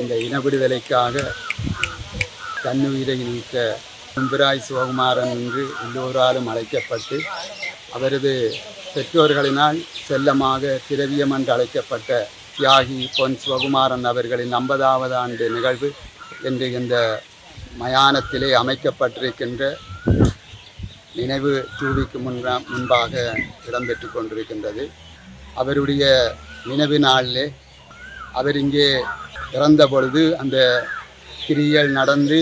இந்த இன விடுதலைக்காக தன்னுயிரை நீத்த எம்பிராய் சிவகுமாரன் என்று எல்லோராலும் அழைக்கப்பட்டு அவரது பெற்றோர்களினால் செல்லமாக திரவியம் என்று அழைக்கப்பட்ட தியாகி பொன் சிவகுமாரன் அவர்களின் 50வது ஆண்டு நிகழ்வு என்று இந்த மயானத்திலே அமைக்கப்பட்டிருக்கின்ற நினைவு தூவிக்கு முன்பாக இடம்பெற்று கொண்டிருக்கின்றது. அவருடைய நினைவு நாளிலே அவர் இங்கே இறந்த பொழுது அந்த கிரியல் நடந்து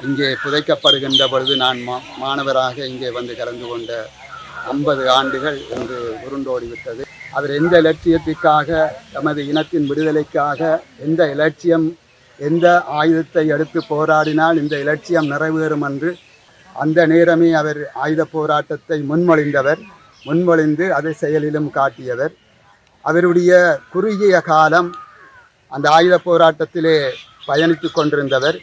இங்கே புதைக்கப்படுகின்ற பொழுது நான் மாணவராக இங்கே வந்து கலந்து கொண்ட 50 ஆண்டுகள் என்று உருண்டோடிவிட்டது. அவர் எந்த இலட்சியத்திற்காக, தமது இனத்தின் விடுதலைக்காக எந்த இலட்சியம், எந்த ஆயுதத்தை எடுத்து போராடினால் இந்த இலட்சியம் நிறைவேறும் என்று அந்த நேரமே அவர் ஆயுத போராட்டத்தை முன்மொழிந்து அதை செயலிலும் காட்டியவர். அவருடைய குறுகிய காலம் அந்த ஆயுத போராட்டத்திலே பயணித்து கொண்டிருந்தவர்.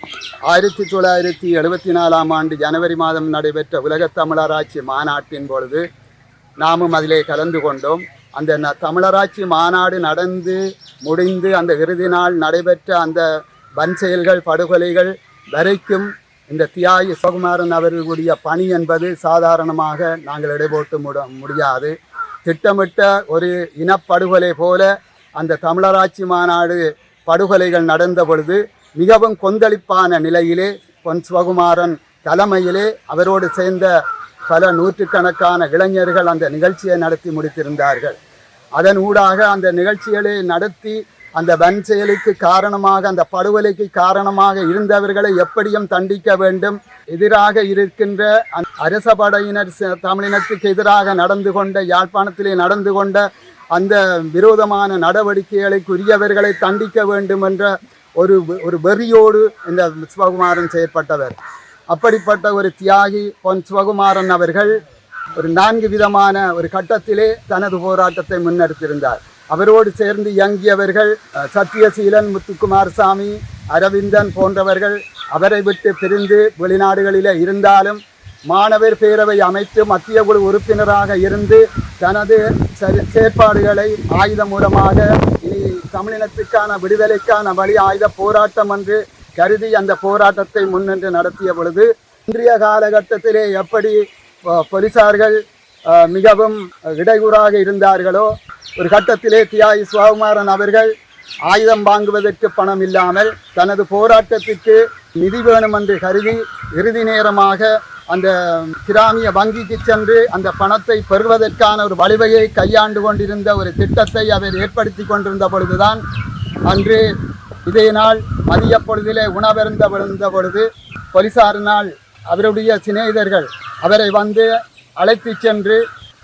1974 ஆண்டு ஜனவரி மாதம் நடைபெற்ற உலகத் தமிழராட்சி மாநாட்டின் பொழுது நாமும் அதிலே கலந்து கொண்டோம். அந்த தமிழராட்சி மாநாடு நடந்து முடிந்து அந்த இறுதி நாள் நடைபெற்ற அந்த வன்செயல்கள், படுகொலைகள் வரைக்கும் இந்த தியாகி சிவகுமாரன் அவர்களுடைய பணி என்பது சாதாரணமாக நாங்கள் இடைபோட்டு முடியாது. திட்டமிட்ட ஒரு இனப்படுகொலை போல அந்த தமிழராட்சி மாநாடு படுகொலைகள் நடந்த பொழுது மிகவும் கொந்தளிப்பான நிலையிலே பொன் சிவகுமாரன் தலைமையிலே அவரோடு சேர்ந்த பல நூற்றுக்கணக்கான இளைஞர்கள் அந்த நிகழ்ச்சியை நடத்தி முடித்திருந்தார்கள். அதன் ஊடாக அந்த நிகழ்ச்சிகளை நடத்தி அந்த வன் செயலுக்கு காரணமாக, அந்த படுகொலைக்கு காரணமாக இருந்தவர்களை எப்படியும் தண்டிக்க வேண்டும். எதிராக இருக்கின்ற அரச படையினர் தமிழினத்துக்கு எதிராக நடந்து கொண்ட, யாழ்ப்பாணத்திலே நடந்து கொண்ட அந்த விரோதமான நடவடிக்கைகளுக்குரியவர்களை தண்டிக்க வேண்டும் என்ற ஒரு வெறியோடு இந்த சிவகுமாரன் செயற்பட்டவர். அப்படிப்பட்ட ஒரு தியாகி பொன் சிவகுமாரன் அவர்கள் ஒரு 4 விதமான ஒரு கட்டத்திலே தனது போராட்டத்தை முன்னெடுத்திருந்தார். அவரோடு சேர்ந்து இயங்கியவர்கள் சத்தியசீலன், முத்துக்குமாரசாமி, அரவிந்தன் போன்றவர்கள் அவரை விட்டு பிரிந்து வெளிநாடுகளிலே இருந்தாலும் மாணவர் பேரவை அமைத்து மத்திய குழு உறுப்பினராக இருந்து தனது செயற்பாடுகளை ஆயுத மூலமாக இனி தமிழினத்துக்கான விடுதலைக்கான வழி ஆயுத போராட்டம் என்று கருதி அந்த போராட்டத்தை முன்னின்று நடத்திய பொழுது இன்றைய காலகட்டத்திலே எப்படி போலீசார்கள் மிகவும் இடையூறாக இருந்தார்களோ, ஒரு கட்டத்திலே தியாகி சிவகுமாரன் அவர்கள் ஆயுதம் வாங்குவதற்கு பணம் இல்லாமல் தனது போராட்டத்திற்கு நிதி வேணும் என்று கருதி இறுதி நேரமாக அந்த கிராமிய வங்கிக்கு சென்று அந்த பணத்தை பெறுவதற்கான ஒரு வழிவகையை கையாண்டு கொண்டிருந்த ஒரு திட்டத்தை அவர் ஏற்படுத்தி கொண்டிருந்த பொழுதுதான் அன்று இதே நாள் மதிய பொழுதிலே உணவருந்த பொழுது போலீசாரினால் அவருடைய சிநேகிதர்கள் அவரை வந்து அழைத்து சென்று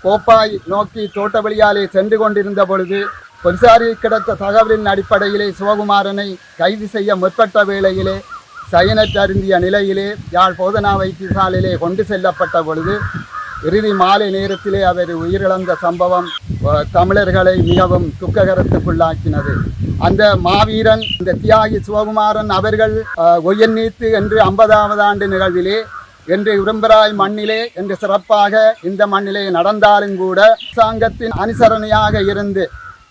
கோப்பாய் நோக்கி தோட்டவழியாலே சென்று கொண்டிருந்த பொழுது போலீசாரில் கிடைத்த தகவலின் அடிப்படையிலே சிவகுமாரனை கைது செய்ய முற்பட்ட வேளையிலே சயனற்று அருந்திய நிலையிலே யாழ் போதனா வைத்தியசாலையிலே கொண்டு செல்லப்பட்ட பொழுது இறுதி மாலை நேரத்திலே அவர் உயிரிழந்த சம்பவம் தமிழர்களை மிகவும் துக்ககரத்துக்குள்ளாக்கினது. அந்த மாவீரன், இந்த தியாகி சிவகுமாரன் அவர்கள் உயிர் நீத்து என்று 50வது ஆண்டு நிகழ்விலே என்று உரும்பராய் மண்ணிலே என்று சிறப்பாக இந்த மண்ணிலே நடந்தாலும் கூட அரசாங்கத்தின் அனுசரணையாக இருந்து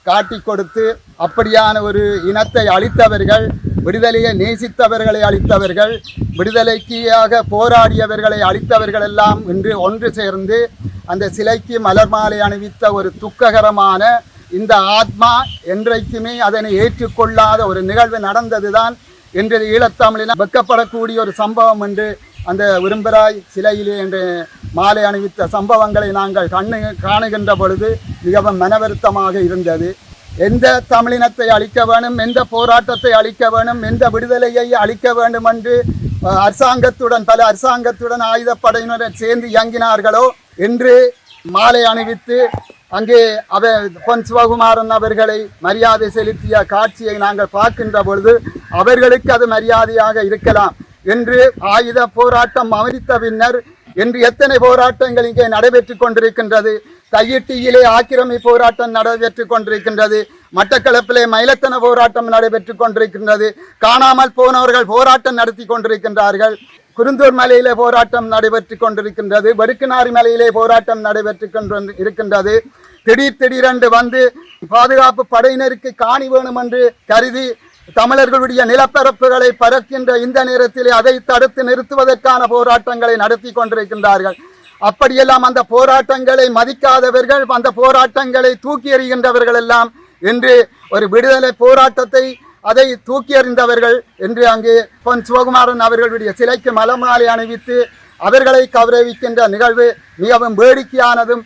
காட்டி கொடுத்து அப்படியான ஒரு இனத்தை அழித்தவர்கள், விடுதலையை நேசித்தவர்களை அழித்தவர்கள், விடுதலைக்காக போராடியவர்களை அழித்தவர்கள் எல்லாம் இன்று ஒன்று சேர்ந்து அந்த சிலைக்கு மலர் மாலை அணிவித்த ஒரு துக்ககரமான இந்த ஆத்மா என்றைக்குமே அதனை ஏற்றுக்கொள்ளாத ஒரு நிகழ்வு நடந்ததுதான் இன்றைய ஈழத்தமிழின வெட்கப்படக்கூடிய ஒரு சம்பவம் என்று அந்த விரும்பராய் சிலையிலே என்று மாலை அணிவித்த சம்பவங்களை நாங்கள் காணுகின்ற பொழுது மிகவும் மனவருத்தமாக இருந்தது. எந்த தமிழினத்தை அழிக்க வேணும், எந்த போராட்டத்தை அழிக்க வேணும், எந்த விடுதலையை அழிக்க வேண்டும் என்று பல அரசாங்கத்துடன் ஆயுதப்படையினர் சேர்ந்து இயங்கினார்களோ என்று மாலை அணிவித்து அங்கே பொன் சிவகுமாரன் அவர்களை மரியாதை செலுத்திய காட்சியை நாங்கள் பார்க்கின்ற பொழுது அவர்களுக்கு அது மரியாதையாக இருக்கலாம் என்று ஆயுத போராட்டம் அமைத்த பின்னர் என்று எத்தனை போராட்டங்கள் இங்கே நடைபெற்று கொண்டிருக்கின்றது. தையிட்டியிலே ஆக்கிரமி போராட்டம் நடைபெற்று கொண்டிருக்கின்றது. மட்டக்களப்பிலே மயிலத்தன போராட்டம் நடைபெற்று கொண்டிருக்கின்றது. காணாமல் போனவர்கள் போராட்டம் நடத்தி கொண்டிருக்கின்றார்கள். குருந்தூர் மலையிலே போராட்டம் நடைபெற்று கொண்டிருக்கின்றது. வடுக்குநாரி மலையிலே போராட்டம் நடைபெற்று இருக்கின்றது. திடீரென்று வந்து பாதுகாப்பு படையினருக்கு காணி வேணும் என்று கருதி தமிழர்களுடைய நிலப்பரப்புகளை பறக்கின்ற இந்த நேரத்திலே அதை தடுத்து நிறுத்துவதற்கான போராட்டங்களை நடத்தி கொண்டிருக்கின்றார்கள். அப்படியெல்லாம் அந்த போராட்டங்களை மதிக்காதவர்கள், அந்த போராட்டங்களை தூக்கி எறிகின்றவர்கள் எல்லாம் இன்று ஒரு விடுதலை போராட்டத்தை அதை தூக்கி எறிந்தவர்கள் என்று அங்கே பொன் சிவகுமாரன் அவர்களுடைய சிலைக்கு மலமாலை அணிவித்து அவர்களை கௌரவிக்கின்ற நிகழ்வு மிகவும் வேடிக்கையானதும்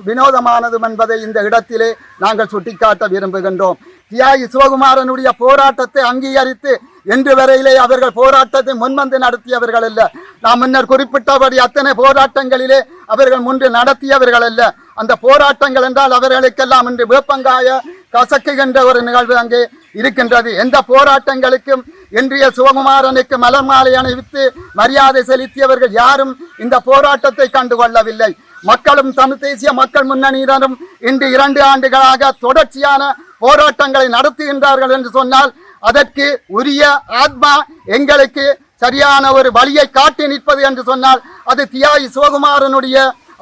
வினோதமானதும் என்பதை இந்த இடத்திலே நாங்கள் சுட்டிக்காட்ட விரும்புகின்றோம். தியாகி சிவகுமாரனுடைய போராட்டத்தை அங்கீகரித்து இன்று வரையிலே அவர்கள் போராட்டத்தை முன்வந்து நடத்தியவர்கள் அல்ல. நாம் முன்னர் குறிப்பிட்டபடி அத்தனை போராட்டங்களிலே அவர்கள் முன்பு நடத்தியவர்கள் அல்ல. அந்த போராட்டங்கள் என்றால் அவர்களுக்கெல்லாம் இன்று வேப்பங்காய கசக்குகின்ற ஒரு நிகழ்வு அங்கே இருக்கின்றது. எந்த போராட்டங்களுக்கும் இன்றைய சிவகுமாரனுக்கு மலர் மாலை அணிவித்து மரியாதை செலுத்தியவர்கள் யாரும் இந்த போராட்டத்தை கண்டுகொள்ளவில்லை. மக்களும் தமிழ் தேசிய மக்கள் முன்னணியினரும் இன்று 2 ஆண்டுகளாக தொடர்ச்சியான போராட்டங்களை நடத்துகின்றார்கள் என்று சொன்னால் அதற்கு உரிய ஆத்மா எங்களுக்கு சரியான ஒரு வழியை காட்டி நிற்பது என்று சொன்னால் அது தியாகி சிவகுமாரனுடைய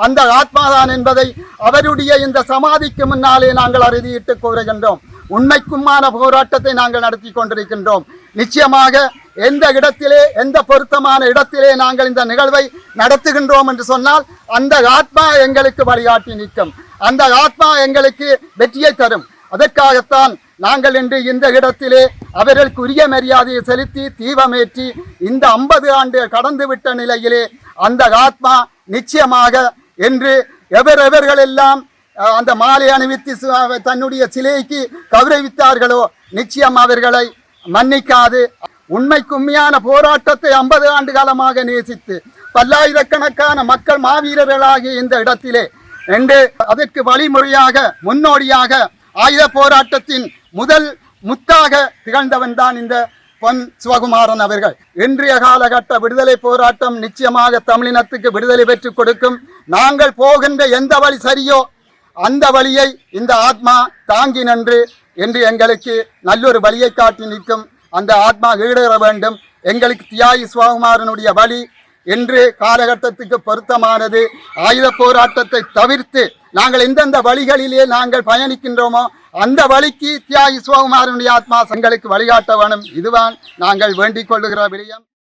அந்த ஆத்மாதான் என்பதை அவருடைய இந்த சமாதிக்கு முன்னாலே நாங்கள் அறுதியிட்டு கூறுகின்றோம். உண்மைக்குமான போராட்டத்தை நாங்கள் நடத்தி கொண்டிருக்கின்றோம். நிச்சயமாக எந்த இடத்திலே, எந்த பொருத்தமான இடத்திலே நாங்கள் இந்த நிகழ்வை நடத்துகின்றோம் என்று சொன்னால் அந்த ஆத்மா எங்களுக்கு வழிகாட்டி நிற்கும், அந்த ஆத்மா எங்களுக்கு வெற்றியை தரும். அதற்காகத்தான் நாங்கள் இன்று இந்த இடத்திலே அவர்களுக்கு உரிய மரியாதையை செலுத்தி தீபமேற்றி இந்த 50 ஆண்டுகள் கடந்துவிட்ட நிலையிலே அந்த ஆத்மா நிச்சயமாக என்று எவர்கள் எல்லாம் அந்த மாலை அணிவித்து தன்னுடைய சிலைக்கு கௌரவித்தார்களோ நிச்சயம் அவர்களை மன்னிக்காது. உண்மைக்கு உண்மையான போராட்டத்தை 50 ஆண்டு காலமாக நேசித்து பல்லாயிரக்கணக்கான மக்கள் மாவீரர்களாகிய இந்த இடத்திலே என்று அதற்கு வழிமுறையாக முன்னோடியாக ஆயுத போராட்டத்தின் முதல் முத்தாக திகழ்ந்தவன் தான் இந்த பொன் சிவகுமாரன் அவர்கள். இன்றைய காலகட்ட விடுதலை போராட்டம் நிச்சயமாக தமிழினத்துக்கு விடுதலை பெற்றுக் கொடுக்கும். நாங்கள் போகின்ற எந்த வழி சரியோ அந்த வழியை இந்த ஆத்மா தாங்கி நின்று என்று எங்களுக்கு நல்லொரு வழியை காட்டி நிற்கும். அந்த ஆத்மா ஈடேற வேண்டும். எங்களுக்கு தியாகி சிவகுமாரனுடைய வழி என்று காலகட்டத்துக்கு பொருத்தமானது. ஆயுத போராட்டத்தை தவிர்த்து நாங்கள் எந்தெந்த வழிகளிலே நாங்கள் பயணிக்கின்றோமோ அந்த வழிக்கு தியாகி சிவகுமாரனுடைய ஆத்மா எங்களுக்கு வழிகாட்ட வேணும். இதுதான் நாங்கள் வேண்டிக் கொள்ளுகிற விடயம்.